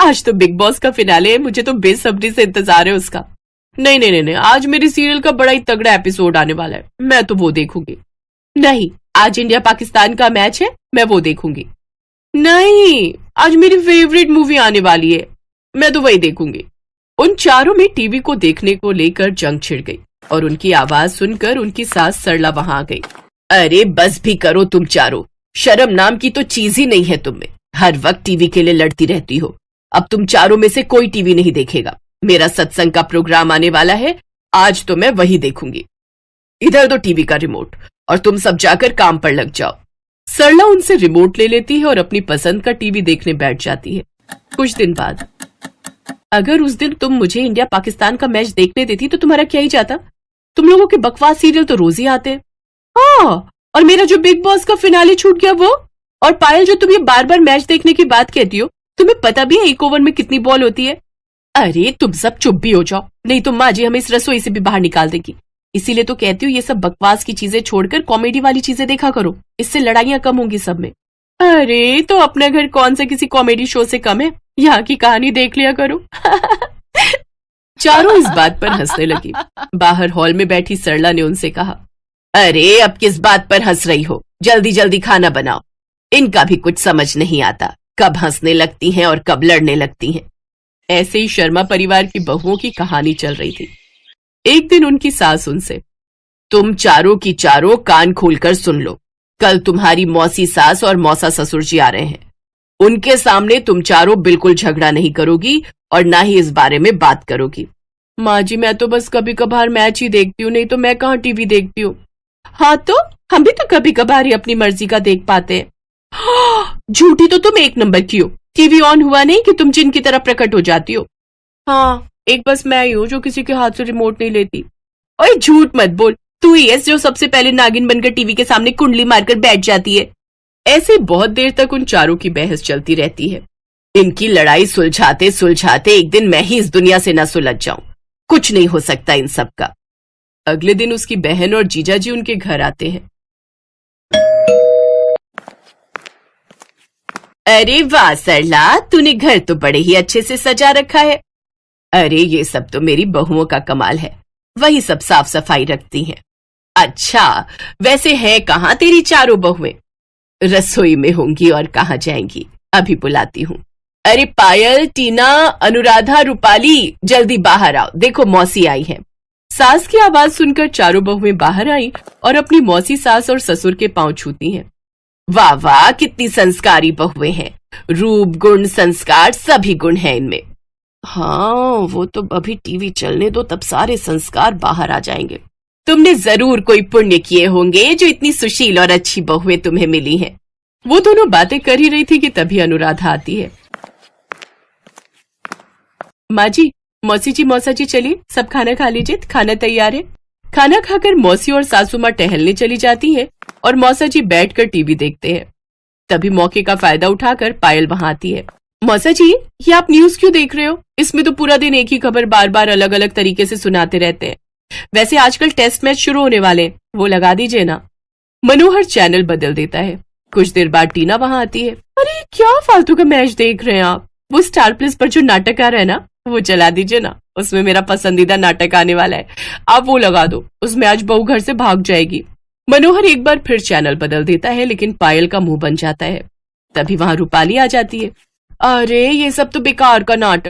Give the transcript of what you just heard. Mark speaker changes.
Speaker 1: आज तो big boss का फिनाले है, मुझे तो बेसब्री से इंतजार है उसका। नहीं नहीं नहीं, आज मेरी सीरियल का बड़ा ही तगड़ा एपिसोड आने वाला है, मैं तो वो देखूंगी। नहीं, आज इंडिया पाकिस्तान का मैच है, मैं वो देखूंगी। नहीं, आज मेरी फेवरेट मूवी आने वाली है, मैं तो वही देखूंगी। उन चारों में टीवी को देखने को लेकर जंग छिड़ गई और उनकी आवाज सुनकर उनकी सास सरला वहां आ गई। अरे बस भी करो तुम चारों, शर्म नाम की तो चीज ही नहीं है तुम में, हर वक्त टीवी के लिए लड़ती रहती हो। अब तुम चारों में से कोई टीवी नहीं देखेगा, मेरा सत्संग का प्रोग्राम आने वाला है, आज तो मैं वही देखूंगी। इधर दो टीवी का रिमोट और तुम सब जाकर काम पर लग जाओ। सरला उनसे रिमोट ले लेती है और अपनी पसंद का टीवी देखने बैठ जाती है। कुछ दिन बाद, अगर उस दिन तुम मुझे इंडिया पाकिस्तान का मैच देखने देती तो तुम्हारा क्या ही जाता, तुम लोगों के बकवास सीरियल तो रोज ही आते हैं। हाँ, और मेरा जो बिग बॉस का फिनाले छूट गया वो। और पायल, जो तुम ये बार बार मैच देखने की बात कहती हो, तुम्हें पता भी है एक ओवर में कितनी बॉल होती है? अरे तुम सब चुप भी हो जाओ, नहीं तो माँ जी हमें इस रसोई से भी बाहर निकाल देगी। इसीलिए तो कहती हूँ ये सब बकवास की चीजें छोड़कर कॉमेडी वाली चीजें देखा करो, इससे लड़ाइयां कम होंगी सब में। अरे तो अपना घर कौन सा किसी कॉमेडी शो से कम है, यहाँ की कहानी देख लिया करो। चारों इस बात पर हंसने लगी। बाहर हॉल में बैठी सरला ने उनसे कहा, अरे अब किस बात पर हंस रही हो, जल्दी जल्दी खाना बनाओ। इनका भी कुछ समझ नहीं आता, कब हंसने लगती हैं और कब लड़ने लगती हैं। ऐसे ही शर्मा परिवार की बहुओं की कहानी चल रही थी। एक दिन उनकी सास उनसे, तुम चारों की चारों कान खोलकर सुन लो, कल तुम्हारी मौसी सास और मौसा ससुर जी आ रहे हैं। उनके सामने तुम चारों बिल्कुल झगड़ा नहीं करोगी और ना ही इस बारे में बात करोगी। माँ जी मैं तो बस कभी कभार मैच ही देखती हूँ, नहीं तो मैं कहाँ टीवी देखती हूँ। हाँ तो हम भी तो कभी कभार ही अपनी मर्जी का देख पाते हैं। झूठी तो तुम एक नंबर की हो, टीवी ऑन हुआ नहीं कि तुम जिन की तरह प्रकट हो जाती हो। हाँ, एक बस मैं ही हूँ जो किसी के हाथ से रिमोट नहीं लेती। ओए झूठ मत बोल, तू ही है जो सबसे पहले नागिन बनकर टीवी के सामने कुंडली मारकर बैठ जाती है। ऐसे बहुत देर तक उन चारों की बहस चलती रहती है। इनकी लड़ाई सुलझाते सुलझाते एक दिन मैं ही इस दुनिया से न सुलझ जाऊं, कुछ नहीं हो सकता इन सब का। अगले दिन उसकी बहन और जीजा जी उनके घर आते हैं। अरे वाह सरला, तूने घर तो बड़े ही अच्छे से सजा रखा है। अरे ये सब तो मेरी बहुओं का कमाल है, वही सब साफ सफाई रखती हैं। अच्छा, वैसे है कहाँ तेरी चारों बहुएं? रसोई में होंगी और कहाँ जाएंगी, अभी बुलाती हूँ। अरे पायल, टीना, अनुराधा, रूपाली, जल्दी बाहर आओ, देखो मौसी आई है। सास की आवाज सुनकर चारों बहुएं बाहर आई और अपनी मौसी सास और ससुर के पांव छूती हैं। वाह वाह, कितनी संस्कारी बहुएं हैं, रूप गुण संस्कार सभी गुण हैं इनमें। हाँ, वो तो अभी टीवी चलने दो, तब सारे संस्कार बाहर आ जाएंगे। तुमने जरूर कोई पुण्य किए होंगे जो इतनी सुशील और अच्छी बहुएं तुम्हें मिली हैं। वो दोनों बातें कर ही रही थी कि तभी अनुराधा आती है। माँ जी, मौसी जी, मौसा जी, चलिए सब खाना खा लीजिए, खाना तैयार है। खाना खाकर मौसी और सासू माँ टहलने चली जाती है और मौसा जी बैठकर टीवी देखते हैं। तभी मौके का फायदा उठाकर पायल वहां आती है। मौसा जी, ये आप न्यूज क्यों देख रहे हो? इसमें तो पूरा दिन एक ही खबर बार बार अलग अलग तरीके से सुनाते रहते हैं। वैसे आजकल टेस्ट मैच शुरू होने वाले हैं, वो लगा दीजिए ना। मनोहर चैनल बदल देता है। कुछ देर बाद टीना वहां आती है। अरे क्या फालतू का मैच देख रहे हैं आप? वो स्टार प्लस पर जो नाटक आ रहा है ना, वो चला दीजिए ना, उसमें मेरा पसंदीदा नाटक आने वाला है, आप वो लगा दो, उसमें आज बहू घर से भाग जाएगी। मनोहर एक बार फिर चैनल बदल देता है, लेकिन पायल का मुंह बन जाता है। तभी वहां रूपाली आ जाती है। अरे ये सब तो बेकार का नाटक